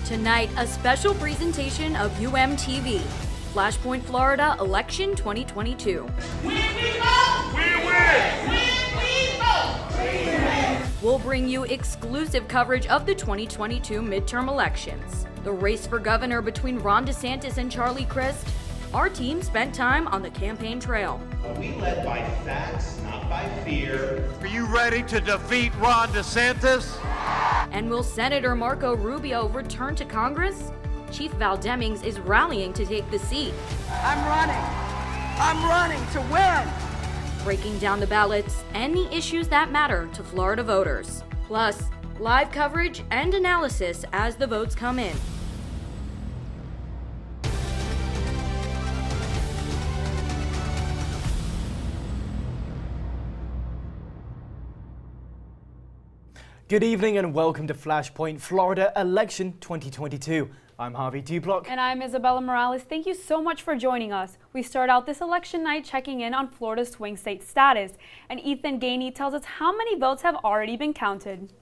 Tonight, a special presentation of UMTV, Flashpoint, Florida, Election 2022. When we vote, we win! When we vote, we win! We'll bring you exclusive coverage of the 2022 midterm elections. The race for governor between Ron DeSantis and Charlie Crist. Our team spent time on the campaign trail. We led by facts, not by fear. Are you ready to defeat Ron DeSantis? And will Senator Marco Rubio return to Congress? Chief Val Demings is rallying to take the seat. I'm running to win. Breaking down the ballots and the issues that matter to Florida voters. Plus, live coverage and analysis as the votes come in. Good evening and welcome to Flashpoint, Florida Election 2022. I'm Harvey Dublock. And I'm Isabella Morales. Thank you so much for joining us. We start out this election night checking in on Florida's swing state status. And Ethan Gainey tells us how many votes have already been counted.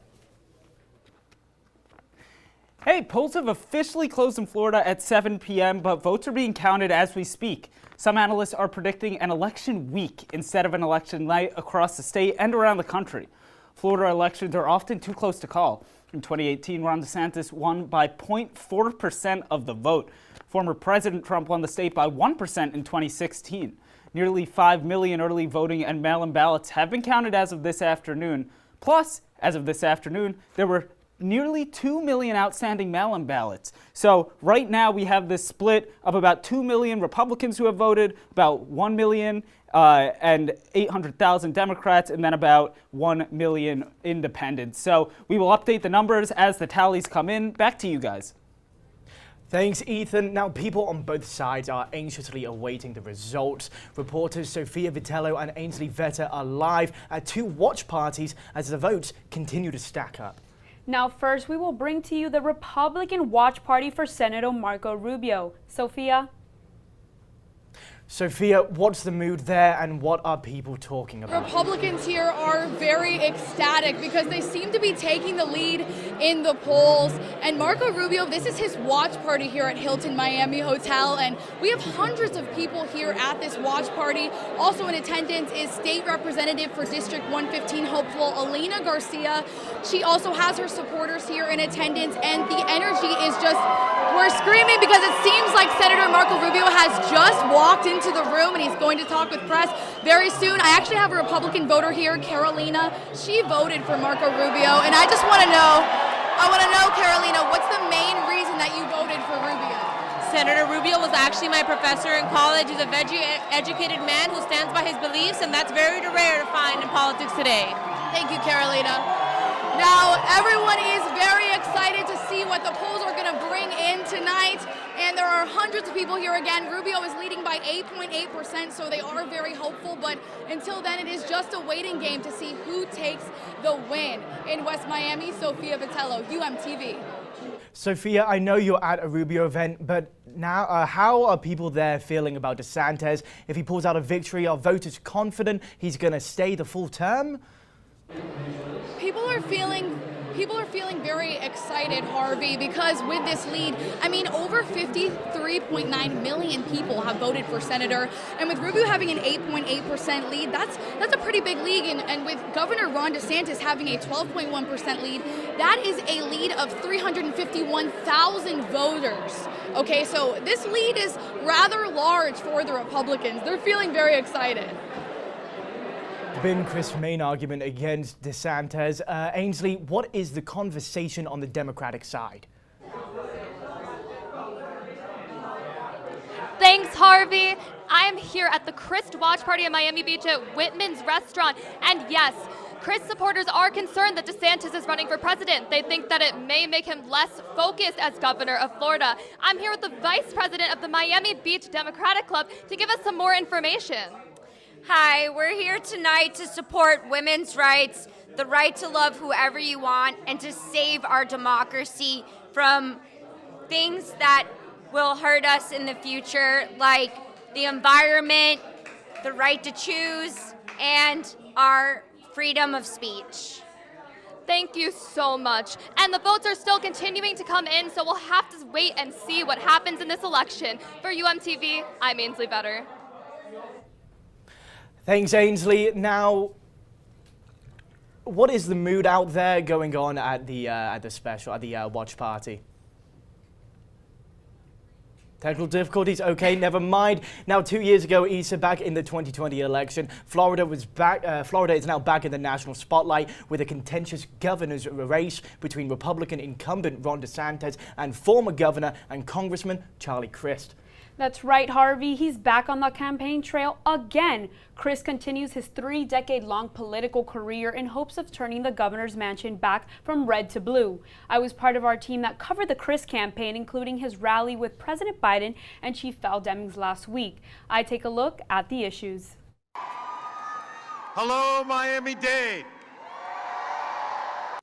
Hey, polls have officially closed in Florida at 7 p.m., but votes are being counted as we speak. Some analysts are predicting an election week instead of an election night across the state and around the country. Florida elections are often too close to call. In 2018, Ron DeSantis won by 0.4% of the vote. Former President Trump won the state by 1% in 2016. Nearly 5 million early voting and mail-in ballots have been counted as of this afternoon. Plus, as of this afternoon, there were nearly 2 million outstanding mail-in ballots. So right now we have this split of about 2 million Republicans who have voted, about 1 million and 800,000 Democrats, and then about 1 million independents. So we will update the numbers as the tallies come in. Back to you guys. Thanks, Ethan. Now, people on both sides are anxiously awaiting the results. Reporters Sophia Vitello and Ainsley Vetter are live at two watch parties as the votes continue to stack up. Now first, we will bring to you the Republican watch party for Senator Marco Rubio. Sophia? Sophia, what's the mood there and what are people talking about? Republicans here are very ecstatic because they seem to be taking the lead in the polls. And Marco Rubio, this is his watch party here at Hilton Miami Hotel. And we have hundreds of people here at this watch party. Also in attendance is State Representative for District 115 hopeful Elena Garcia. She also has her supporters here in attendance. And the energy is just, we're screaming because it seems like Senator Marco Rubio has just walked into the room and he's going to talk with press very soon. I actually have a Republican voter here, Carolina. She voted for Marco Rubio, and I just want to know, Carolina, what's the main reason that you voted for Rubio? Senator Rubio was actually my professor in college. He's a very educated man who stands by his beliefs, and that's very rare to find in politics today. Thank you, Carolina. Now, everyone is very excited to see what the polls are going to bring in tonight. And there are hundreds of people here again. Rubio is leading by 8.8%, so they are very hopeful. But until then, it is just a waiting game to see who takes the win. In West Miami, Sophia Vitello, UMTV. Sophia, I know you're at a Rubio event, but now how are people there feeling about DeSantis? If he pulls out a victory, are voters confident he's going to stay the full term? People are feeling very excited, Harvey, because with this lead, I mean, over 53.9 million people have voted for Senator, and with Rubio having an 8.8% lead, that's a pretty big lead, and with Governor Ron DeSantis having a 12.1% lead, that is a lead of 351,000 voters. Okay, so this lead is rather large for the Republicans. They're feeling very excited. Been Chris' main argument against DeSantis. Ainsley, what is the conversation on the Democratic side? Thanks, Harvey. I'm here at the Chris watch party in Miami Beach at Whitman's Restaurant. And yes, Chris supporters are concerned that DeSantis is running for president. They think that it may make him less focused as governor of Florida. I'm here with the vice president of the Miami Beach Democratic Club to give us some more information. Hi, we're here tonight to support women's rights, the right to love whoever you want, and to save our democracy from things that will hurt us in the future, like the environment, the right to choose, and our freedom of speech. Thank you so much. And the votes are still continuing to come in, so we'll have to wait and see what happens in this election. For UMTV, I'm Ainsley Vetter. Thanks, Ainsley. Now, what is the mood out there going on at the watch party? Technical difficulties? Okay, never mind. Now, 2 years ago, Easter, back in the 2020 election, Florida is now back in the national spotlight with a contentious governor's race between Republican incumbent Ron DeSantis and former governor and Congressman Charlie Crist. That's right, Harvey. He's back on the campaign trail again. Chris continues his 3-decade-long political career in hopes of turning the governor's mansion back from red to blue. I was part of our team that covered the Chris campaign, including his rally with President Biden and Chief Val Demings last week. I take a look at the issues. Hello, Miami-Dade.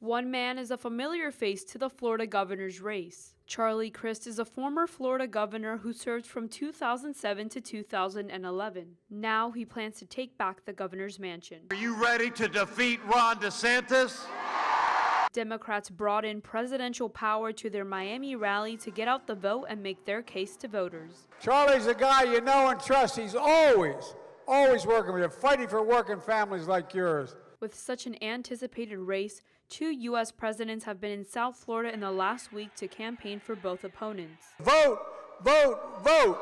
One man is a familiar face to the Florida governor's race. Charlie Crist is a former Florida governor who served from 2007 to 2011. Now he plans to take back the governor's mansion. Are you ready to defeat Ron DeSantis? Democrats brought in presidential power to their Miami rally to get out the vote and make their case to voters. Charlie's a guy you know and trust. He's always working with you, fighting for working families like yours. With such an anticipated race, 2 U.S. presidents have been in South Florida in the last week to campaign for both opponents. Vote, vote, vote!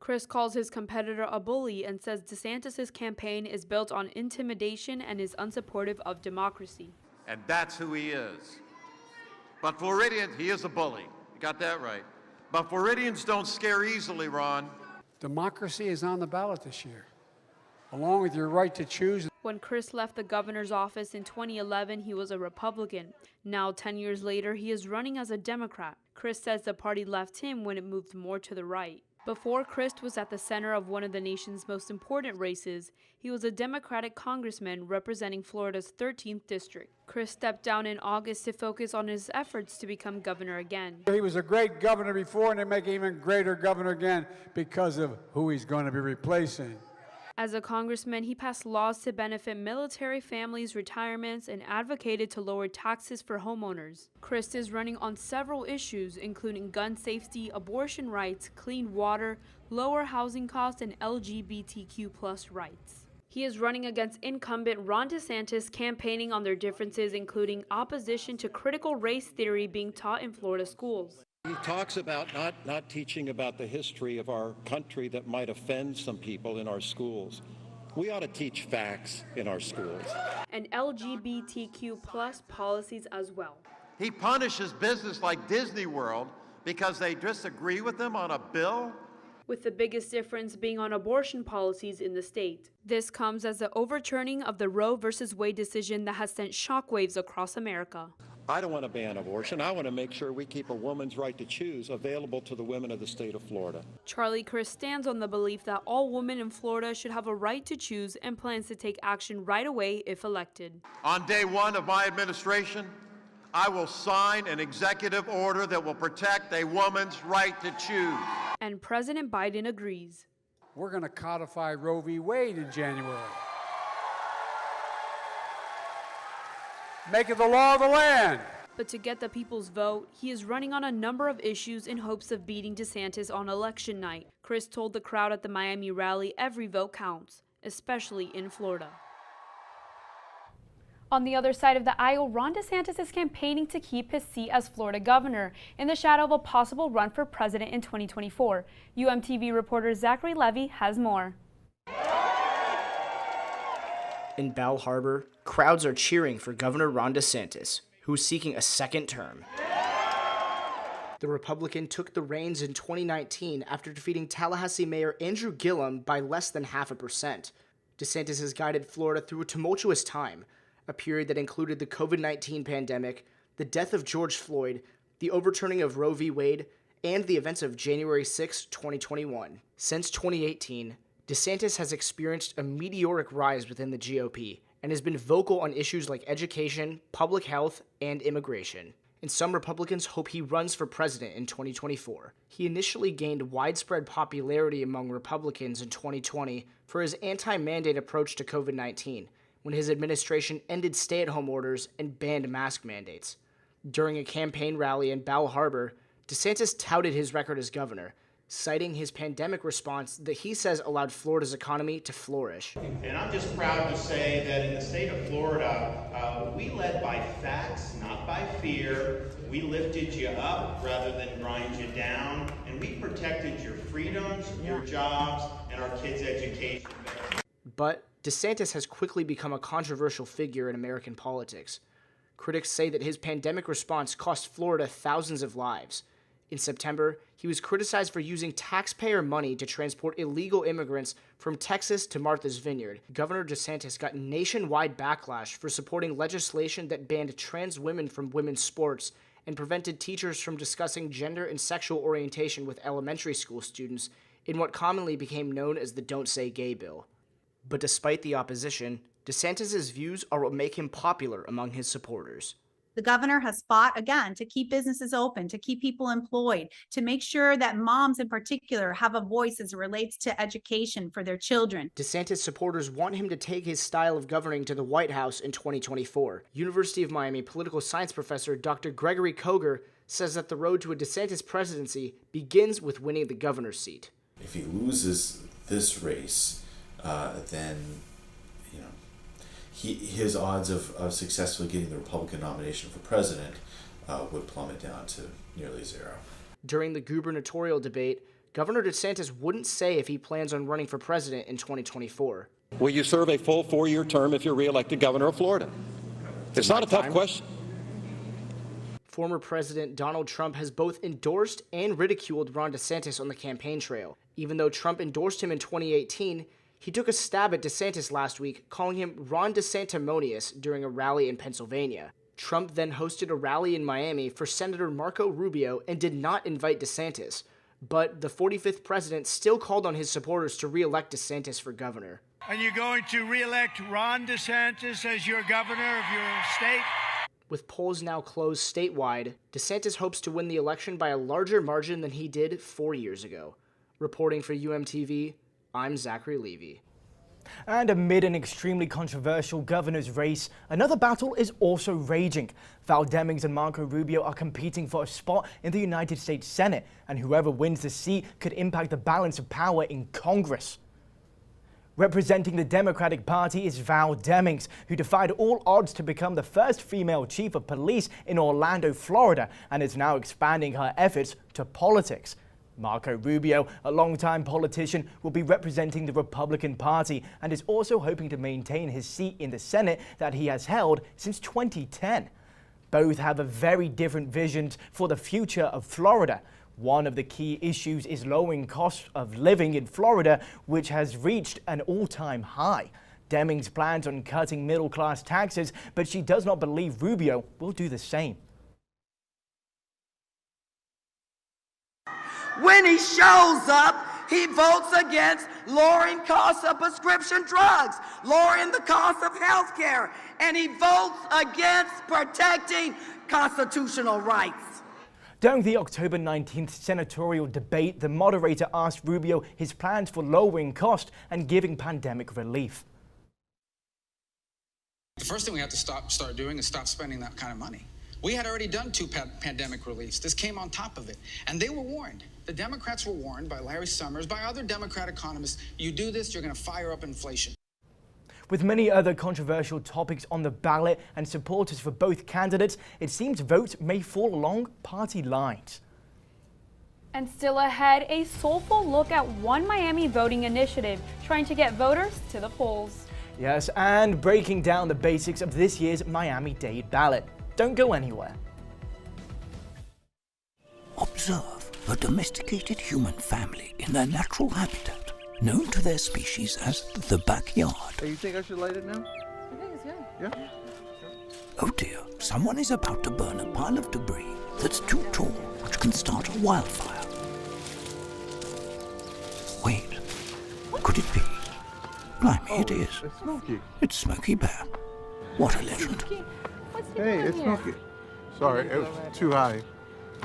Chris calls his competitor a bully and says DeSantis' campaign is built on intimidation and is unsupportive of democracy. And that's who he is. But Floridians, he is a bully. You got that right. But Floridians don't scare easily, Ron. Democracy is on the ballot this year, along with your right to choose. When Chris left the governor's office in 2011, he was a Republican. Now, 10 years later, he is running as a Democrat. Chris says the party left him when it moved more to the right. Before Chris was at the center of one of the nation's most important races, he was a Democratic congressman representing Florida's 13th district. Chris stepped down in August to focus on his efforts to become governor again. He was a great governor before, and they make him even greater governor again because of who he's going to be replacing. As a congressman, he passed laws to benefit military families' retirements and advocated to lower taxes for homeowners. Chris is running on several issues, including gun safety, abortion rights, clean water, lower housing costs, and LGBTQ+ rights. He is running against incumbent Ron DeSantis, campaigning on their differences, including opposition to critical race theory being taught in Florida schools. He talks about not teaching about the history of our country that might offend some people in our schools. We ought to teach facts in our schools. And LGBTQ+ policies as well. He punishes business like Disney World because they disagree with him on a bill. With the biggest difference being on abortion policies in the state. This comes as the overturning of the Roe v. Wade decision that has sent shockwaves across America. I don't want to ban abortion. I want to make sure we keep a woman's right to choose available to the women of the state of Florida. Charlie Crist stands on the belief that all women in Florida should have a right to choose and plans to take action right away if elected. On day one of my administration, I will sign an executive order that will protect a woman's right to choose. And President Biden agrees. We're going to codify Roe v. Wade in January. Make it the law of the land. But to get the people's vote, he is running on a number of issues in hopes of beating DeSantis on election night. Chris told the crowd at the Miami rally every vote counts, especially in Florida. On the other side of the aisle, Ron DeSantis is campaigning to keep his seat as Florida governor in the shadow of a possible run for president in 2024. UMTV reporter Zachary Levy has more. In Bal Harbor, crowds are cheering for Governor Ron DeSantis, who is seeking a second term. The Republican took the reins in 2019 after defeating Tallahassee Mayor Andrew Gillum by less than 0.5%. DeSantis has guided Florida through a tumultuous time, a period that included the COVID-19 pandemic, the death of George Floyd, the overturning of Roe v. Wade, and the events of January 6, 2021. Since 2018, DeSantis has experienced a meteoric rise within the GOP and has been vocal on issues like education, public health, and immigration. And some Republicans hope he runs for president in 2024. He initially gained widespread popularity among Republicans in 2020 for his anti-mandate approach to COVID-19, when his administration ended stay-at-home orders and banned mask mandates. During a campaign rally in Bal Harbour, DeSantis touted his record as governor, citing his pandemic response that he says allowed Florida's economy to flourish. And I'm just proud to say that in the state of Florida, we led by facts, not by fear. We lifted you up rather than grind you down, and we protected your freedoms, your jobs, and our kids' education. But DeSantis has quickly become a controversial figure in American politics. Critics say that his pandemic response cost Florida thousands of lives. In September, he was criticized for using taxpayer money to transport illegal immigrants from Texas to Martha's Vineyard. Governor DeSantis got nationwide backlash for supporting legislation that banned trans women from women's sports and prevented teachers from discussing gender and sexual orientation with elementary school students in what commonly became known as the Don't Say Gay bill. But despite the opposition, DeSantis' views are what make him popular among his supporters. The governor has fought again to keep businesses open, to keep people employed, to make sure that moms in particular have a voice as it relates to education for their children. DeSantis supporters want him to take his style of governing to the White House in 2024. University of Miami political science professor Dr. Gregory Koger says that the road to a DeSantis presidency begins with winning the governor's seat. If he loses this race, then his odds of successfully getting the Republican nomination for president would plummet down to nearly zero. During the gubernatorial debate, Governor DeSantis wouldn't say if he plans on running for president in 2024. Will you serve a full 4-year term if you're reelected governor of Florida? It's not a tough question. Former President Donald Trump has both endorsed and ridiculed Ron DeSantis on the campaign trail. Even though Trump endorsed him in 2018, he took a stab at DeSantis last week, calling him Ron DeSantimonious during a rally in Pennsylvania. Trump then hosted a rally in Miami for Senator Marco Rubio and did not invite DeSantis. But the 45th president still called on his supporters to re-elect DeSantis for governor. Are you going to re-elect Ron DeSantis as your governor of your state? With polls now closed statewide, DeSantis hopes to win the election by a larger margin than he did 4 years ago. Reporting for UMTV, I'm Zachary Levy. And amid an extremely controversial governor's race, another battle is also raging. Val Demings and Marco Rubio are competing for a spot in the United States Senate, and whoever wins the seat could impact the balance of power in Congress. Representing the Democratic Party is Val Demings, who defied all odds to become the first female chief of police in Orlando, Florida, and is now expanding her efforts to politics. Marco Rubio, a longtime politician, will be representing the Republican Party and is also hoping to maintain his seat in the Senate that he has held since 2010. Both have a very different visions for the future of Florida. One of the key issues is lowering costs of living in Florida, which has reached an all-time high. Demings plans on cutting middle-class taxes, but she does not believe Rubio will do the same. When he shows up, he votes against lowering costs of prescription drugs, lowering the cost of health care, and he votes against protecting constitutional rights. During the October 19th senatorial debate, the moderator asked Rubio his plans for lowering costs and giving pandemic relief. The first thing we have to start doing is stop spending that kind of money. We had already done 2 pandemic reliefs. This came on top of it. And they were warned. The Democrats were warned by Larry Summers, by other Democrat economists, you do this, you're going to fire up inflation. With many other controversial topics on the ballot and supporters for both candidates, it seems votes may fall along party lines. And still ahead, a soulful look at One Miami voting initiative, trying to get voters to the polls. Yes, and breaking down the basics of this year's Miami-Dade ballot. Don't go anywhere. Observe a domesticated human family in their natural habitat, known to their species as the backyard. Hey, you think I should light it now? I think it's good. Yeah? Oh dear, someone is about to burn a pile of debris that's too tall, which can start a wildfire. Wait, could it be? Blimey, it is. It's Smokey. It's Smokey Bear. What a legend. Hey, it's Smokey. Sorry, it was too high.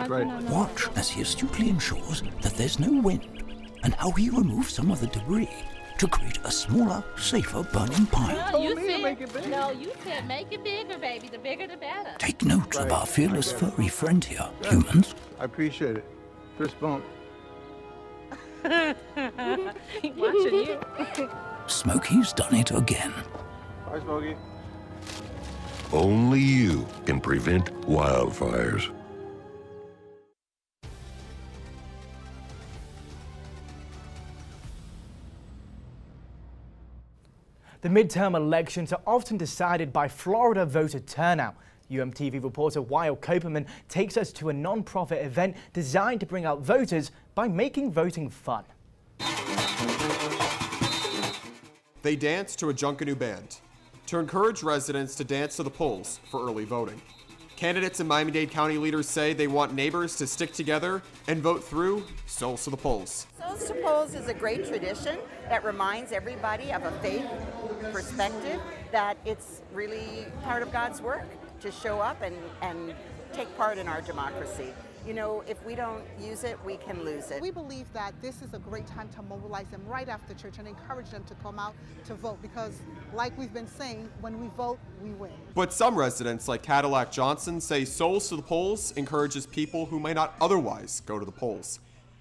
Right. Watch as he astutely ensures that there's no wind, and how he removes some of the debris to create a smaller, safer burning pile. No, you said make it bigger. No, you said make it bigger, baby. The bigger, the better. Take note of our fearless furry friend here, humans. I appreciate it. Fist bump. Watching you. Smokey's done it again. Bye, Smokey. Only you can prevent wildfires. The midterm elections are often decided by Florida voter turnout. UMTV reporter Weil Koperman takes us to a non-profit event designed to bring out voters by making voting fun. They dance to a Junkanoo band to encourage residents to dance to the polls for early voting. Candidates and Miami-Dade County leaders say they want neighbors to stick together and vote through Souls to the Polls. Souls to Polls is a great tradition that reminds everybody of a faith perspective, that it's really part of God's work to show up and take part in our democracy. You know, if we don't use it, we can lose it. We believe that this is a great time to mobilize them right after church and encourage them to come out to vote, because like we've been saying, when we vote, we win. But some residents, like Cadillac Johnson, say Souls to the Polls encourages people who may not otherwise go to the polls.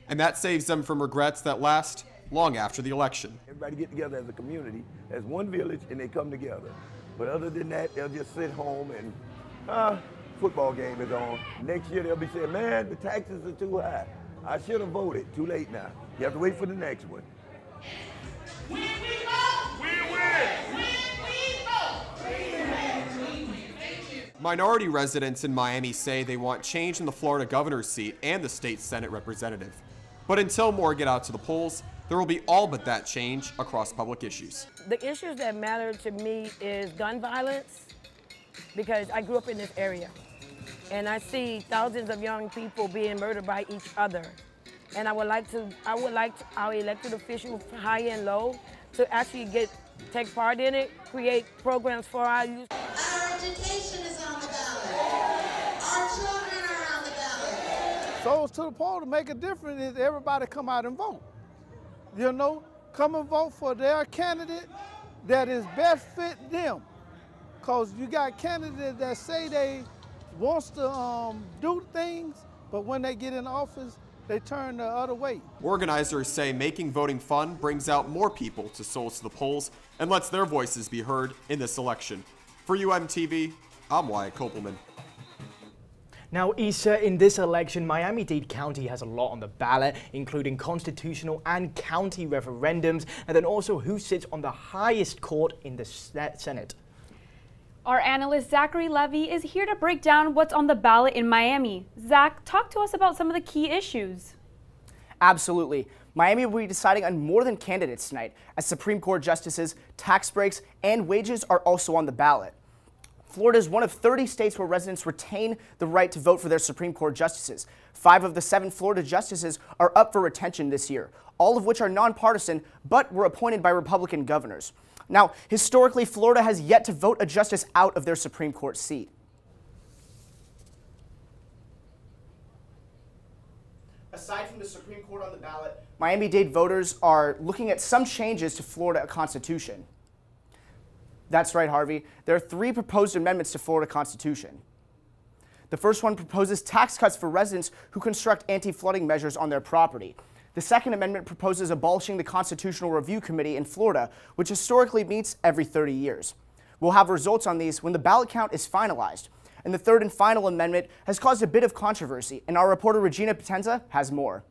And that saves them from regrets that last long after the election. Everybody get together as a community, as one village, and they come together. But other than that, they'll just sit home and, football game is on. Next year they'll be saying, man, the taxes are too high. I should have voted. Too late now. You have to wait for the next one. When we vote, we win. When we vote, Minority residents in Miami say they want change in the Florida governor's seat and the state Senate representative. But until more get out to the polls, there will be all but that change across public issues. The issues that matter to me is gun violence, because I grew up in this area. And I see thousands of young people being murdered by each other. And I would like our elected officials, high and low, to actually take part in it, create programs for our youth. Our education is on the ballot. Our children are on the ballot. Souls to the poll to make a difference is everybody come out and vote. You know, come and vote for their candidate that is best fit them. Because you got candidates that say they wants to do things, but when they get in office, they turn the other way. Organizers say making voting fun brings out more people to Souls to the Polls and lets their voices be heard in this election. For UMTV, I'm Wyatt Kopelman. Now, Issa, in this election, Miami-Dade County has a lot on the ballot, including constitutional and county referendums, and then also who sits on the highest court in the Senate. Our analyst Zachary Levy is here to break down what's on the ballot in Miami. Zach, talk to us about some of the key issues. Absolutely. Miami will be deciding on more than candidates tonight, as Supreme Court justices, tax breaks, and wages are also on the ballot. Florida is one of 30 states where residents retain the right to vote for their Supreme Court justices. 5 of the 7 Florida justices are up for retention this year, all of which are nonpartisan, but were appointed by Republican governors. Now, historically, Florida has yet to vote a justice out of their Supreme Court seat. Aside from the Supreme Court on the ballot, Miami-Dade voters are looking at some changes to Florida Constitution. That's right, Harvey. There are 3 proposed amendments to Florida Constitution. The first one proposes tax cuts for residents who construct anti-flooding measures on their property. The second amendment proposes abolishing the Constitutional Review Committee in Florida, which historically meets every 30 years. We'll have results on these when the ballot count is finalized. And the third and final amendment has caused a bit of controversy, and our reporter Regina Potenza has more.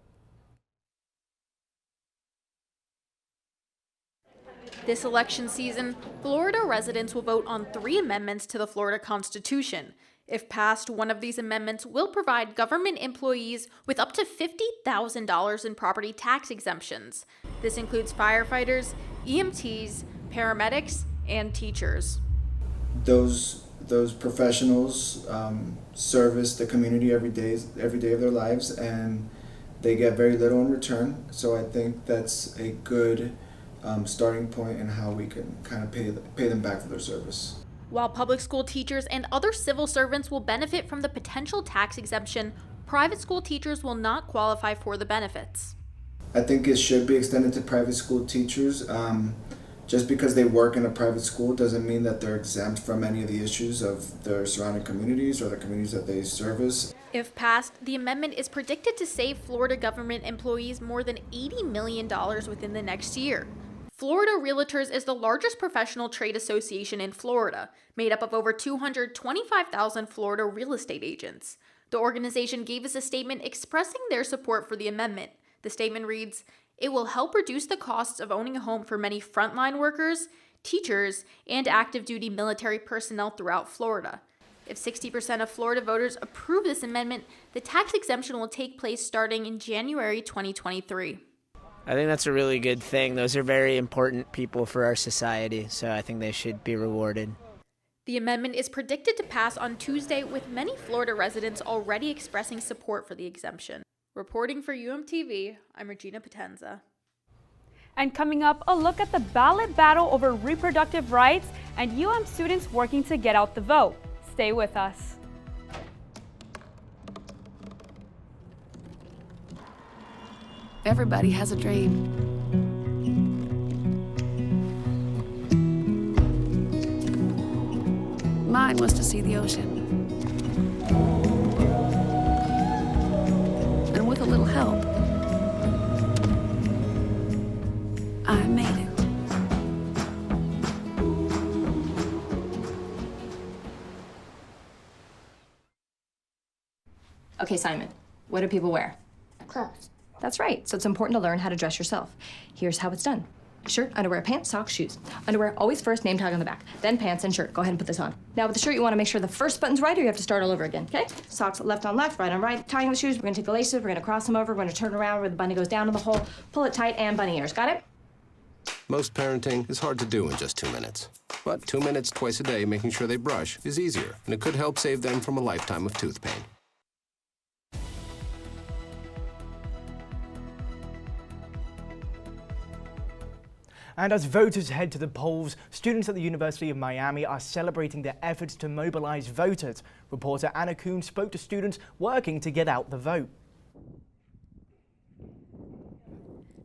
This election season, Florida residents will vote on 3 amendments to the Florida Constitution. If passed, one of these amendments will provide government employees with up to $50,000 in property tax exemptions. This includes firefighters, EMTs, paramedics, and teachers. Those professionals service the community every day of their lives, and they get very little in return. So I think that's a good starting point in how we can kind of pay them back for their service. While public school teachers and other civil servants will benefit from the potential tax exemption, private school teachers will not qualify for the benefits. I think it should be extended to private school teachers. Just because they work in a private school doesn't mean that they're exempt from any of the issues of their surrounding communities or the communities that they service. If passed, the amendment is predicted to save Florida government employees more than $80 million within the next year. Florida Realtors is the largest professional trade association in Florida, made up of over 225,000 Florida real estate agents. The organization gave us a statement expressing their support for the amendment. The statement reads, "It will help reduce the costs of owning a home for many frontline workers, teachers, and active duty military personnel throughout Florida. If 60% of Florida voters approve this amendment, the tax exemption will take place starting in January 2023. I think that's a really good thing. Those are very important people for our society, so I think they should be rewarded. The amendment is predicted to pass on Tuesday, with many Florida residents already expressing support for the exemption. Reporting for UMTV, I'm Regina Potenza. And coming up, a look at the ballot battle over reproductive rights and UM students working to get out the vote. Stay with us. Everybody has a dream. Mine was to see the ocean. And with a little help, I made it. Okay, Simon, what do people wear? Clothes. That's right, so it's important to learn how to dress yourself. Here's how it's done. Shirt, underwear, pants, socks, shoes. Underwear, always first, name tag on the back. Then pants and shirt. Go ahead and put this on. Now with the shirt, you want to make sure the first button's right or you have to start all over again, okay? Socks left on left, right on right. Tying the shoes, we're gonna take the laces, we're gonna cross them over, we're gonna turn around where the bunny goes down in the hole, pull it tight, and bunny ears. Got it? Most parenting is hard to do in just 2 minutes. But 2 minutes twice a day making sure they brush is easier, and it could help save them from a lifetime of tooth pain. And as voters head to the polls, students at the University of Miami are celebrating their efforts to mobilize voters. Reporter Anna Kuhn spoke to students working to get out the vote.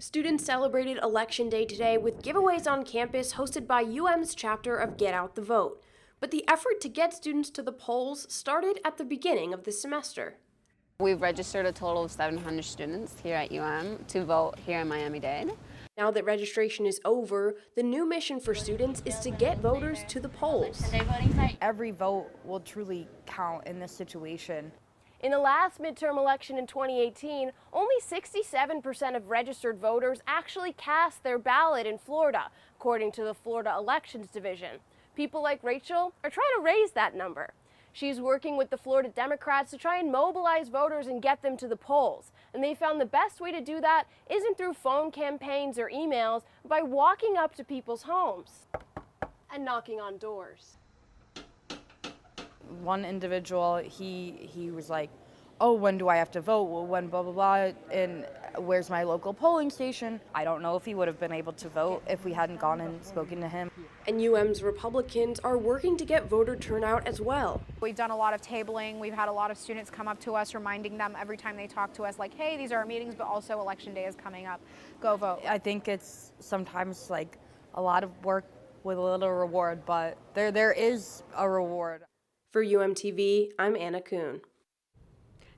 Students celebrated Election Day today with giveaways on campus hosted by UM's chapter of Get Out the Vote. But the effort to get students to the polls started at the beginning of the semester. We've registered a total of 700 students here at UM to vote here in Miami-Dade. Now that registration is over, the new mission for students is to get voters to the polls. Every vote will truly count in this situation. In the last midterm election in 2018, only 67% of registered voters actually cast their ballot in Florida, according to the Florida Elections Division. People like Rachel are trying to raise that number. She's working with the Florida Democrats to try and mobilize voters and get them to the polls. And they found the best way to do that isn't through phone campaigns or emails, but by walking up to people's homes and knocking on doors. One individual, he was like, oh, when do I have to vote? Well, when blah, blah, blah, and where's my local polling station? I don't know if he would have been able to vote if we hadn't gone and spoken to him. And UM's Republicans are working to get voter turnout as well. We've done a lot of tabling. We've had a lot of students come up to us, reminding them every time they talk to us, like, hey, these are our meetings, but also Election Day is coming up. Go vote. I think it's sometimes like a lot of work with a little reward, but there is a reward. For UMTV, I'm Anna Kuhn.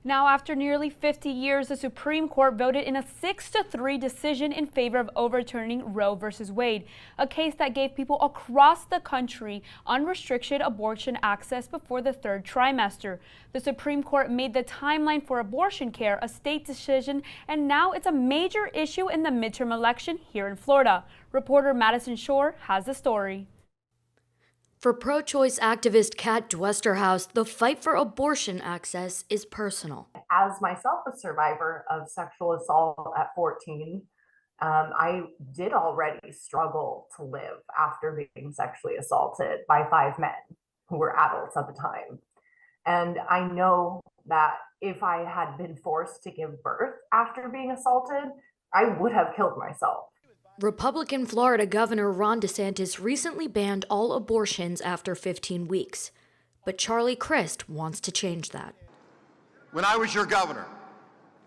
Now, after nearly 50 years, the Supreme Court voted in a 6-3 decision in favor of overturning Roe v. Wade, a case that gave people across the country unrestricted abortion access before the third trimester. The Supreme Court made the timeline for abortion care a state decision, and now it's a major issue in the midterm election here in Florida. Reporter Madison Shore has the story. For pro-choice activist Kat Dwesterhouse, the fight for abortion access is personal. As myself a survivor of sexual assault at 14, I did already struggle to live after being sexually assaulted by 5 men who were adults at the time. And I know that if I had been forced to give birth after being assaulted, I would have killed myself. Republican Florida Governor Ron DeSantis recently banned all abortions after 15 weeks. But Charlie Crist wants to change that. When I was your governor,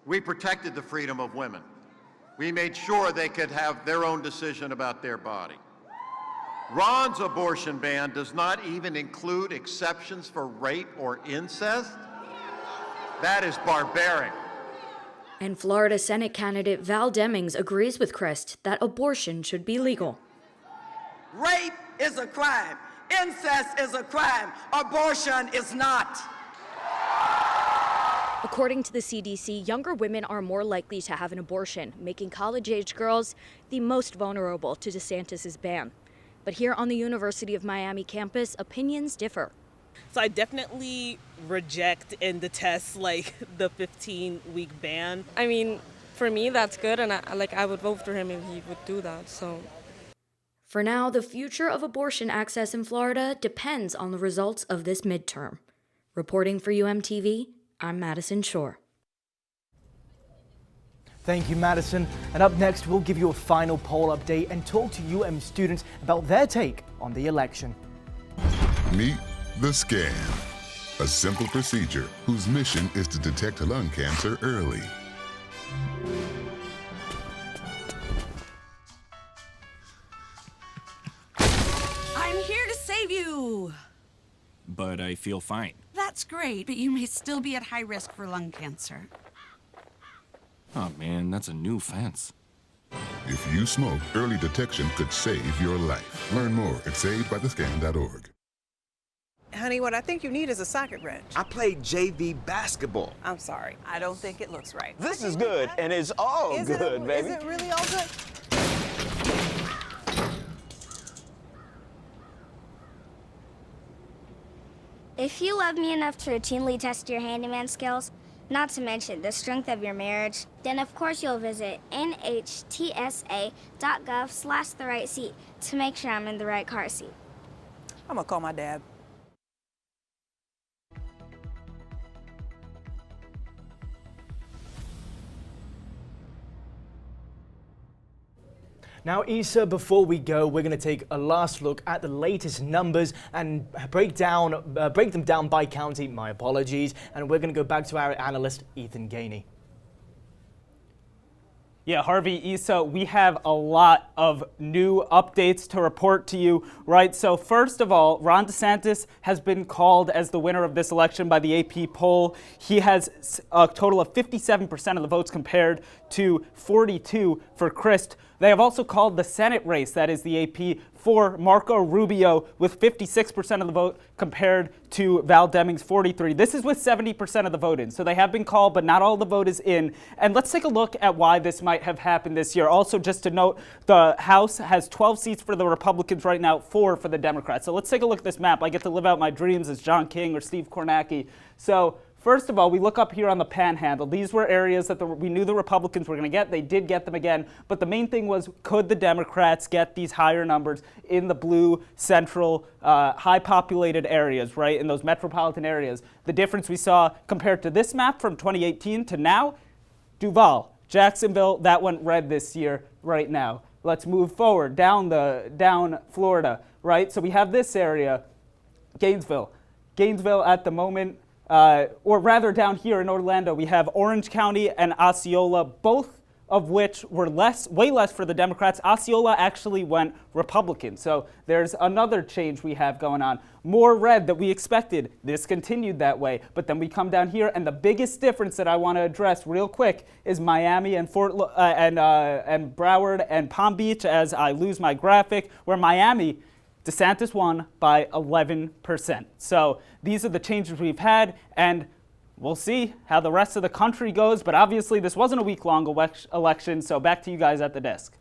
we protected the freedom of women. We made sure they could have their own decision about their body. Ron's abortion ban does not even include exceptions for rape or incest. That is barbaric. And Florida Senate candidate Val Demings agrees with Christ that abortion should be legal. Rape is a crime. Incest is a crime. Abortion is not. According to the CDC, younger women are more likely to have an abortion, making college-age girls the most vulnerable to DeSantis' ban. But here on the University of Miami campus, opinions differ. So I definitely reject and detest the 15-week ban. I mean, for me, that's good, and I would vote for him if he would do that. So, for now, the future of abortion access in Florida depends on the results of this midterm. Reporting for UMTV, I'm Madison Shore. Thank you, Madison. And up next, we'll give you a final poll update and talk to UM students about their take on the election. Meet the Scan, a simple procedure whose mission is to detect lung cancer early. I'm here to save you. But I feel fine. That's great, but you may still be at high risk for lung cancer. Oh man, that's a new fence. If you smoke, early detection could save your life. Learn more at savedbythescan.org. Honey, what I think you need is a socket wrench. I played JV basketball. I'm sorry. I don't think it looks right. This is good, and it's all good, baby. Is it really all good? If you love me enough to routinely test your handyman skills, not to mention the strength of your marriage, then of course you'll visit nhtsa.gov/the-right-seat to make sure I'm in the right car seat. I'm gonna call my dad. Now, Issa, before we go, we're going to take a last look at the latest numbers and break them down by county. My apologies. And we're going to go back to our analyst, Ethan Gainey. Yeah, Harvey, Issa, we have a lot of new updates to report to you, right? So first of all, Ron DeSantis has been called as the winner of this election by the AP poll. He has a total of 57% of the votes compared to 42 for Christ. They have also called the Senate race, that is the AP, for Marco Rubio with 56% of the vote compared to Val Demings' 43. This is with 70% of the vote in. So they have been called, but not all the vote is in. And let's take a look at why this might have happened this year. Also, just to note, the House has 12 seats for the Republicans right now, 4 for the Democrats. So let's take a look at this map. I get to live out my dreams as John King or Steve Kornacki. So first of all, we look up here on the Panhandle. These were areas that we knew the Republicans were going to get. They did get them again. But the main thing was, could the Democrats get these higher numbers in the blue, central, high-populated areas, right, in those metropolitan areas? The difference we saw compared to this map from 2018 to now, Duval, Jacksonville, that went red this year right now. Let's move forward down Florida, right? So we have this area, Gainesville. Gainesville at the moment, or rather down here in Orlando, we have Orange County and Osceola, both of which were way less for the Democrats. Osceola actually went Republican. So there's another change we have going on. More red that we expected. This continued that way. But then we come down here, and the biggest difference that I want to address real quick is Miami and and Broward and Palm Beach, as I lose my graphic, where Miami, DeSantis won by 11%. So these are the changes we've had, and we'll see how the rest of the country goes. But obviously, this wasn't a week-long election, so back to you guys at the desk.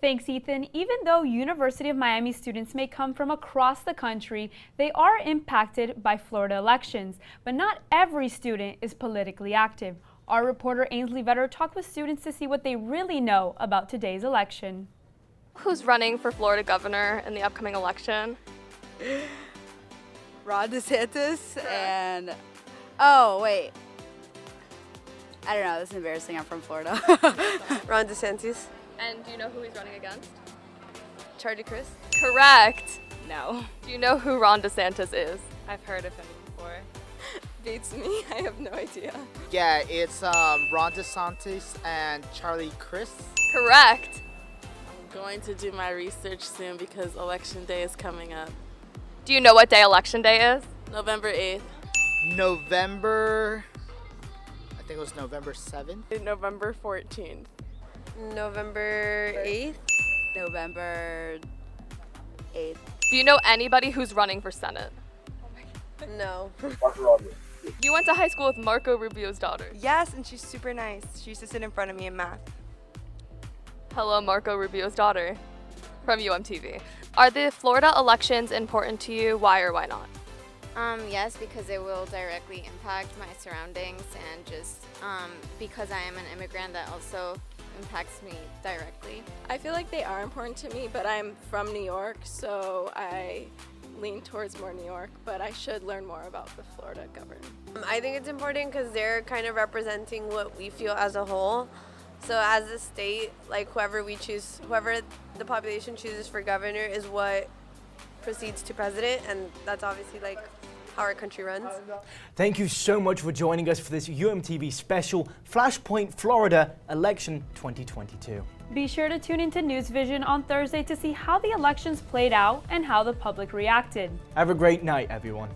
Thanks, Ethan. Even though University of Miami students may come from across the country, they are impacted by Florida elections. But not every student is politically active. Our reporter Ainsley Vetter talked with students to see what they really know about today's election. Who's running for Florida governor in the upcoming election? Ron DeSantis and, oh, wait. I don't know, this is embarrassing, I'm from Florida. Ron DeSantis. And do you know who he's running against? Charlie Crist? Correct. No. Do you know who Ron DeSantis is? I've heard of him before. beats me. I have no idea. Yeah, it's Ron DeSantis and Charlie Crist. Correct. I'm going to do my research soon because Election Day is coming up. Do you know what day Election Day is? November 8th. November, I think it was November 7th. November 14th. November 8th? November 8th. Do you know anybody who's running for Senate? No. You went to high school with Marco Rubio's daughter. Yes, and she's super nice. She used to sit in front of me in math. Hello, Marco Rubio's daughter from UMTV. Are the Florida elections important to you? Why or why not? Yes, because it will directly impact my surroundings, and just because I am an immigrant, that also impacts me directly. I feel like they are important to me, but I'm from New York, so I lean towards more New York, but I should learn more about the Florida government. I think it's important because they're kind of representing what we feel as a whole. So as a state, like whoever the population chooses for governor is what proceeds to president, and that's obviously like how our country runs. Thank you so much for joining us for this UMTV special Flashpoint Florida Election 2022. Be sure to tune into News Vision on Thursday to see how the elections played out and how the public reacted. Have a great night, everyone.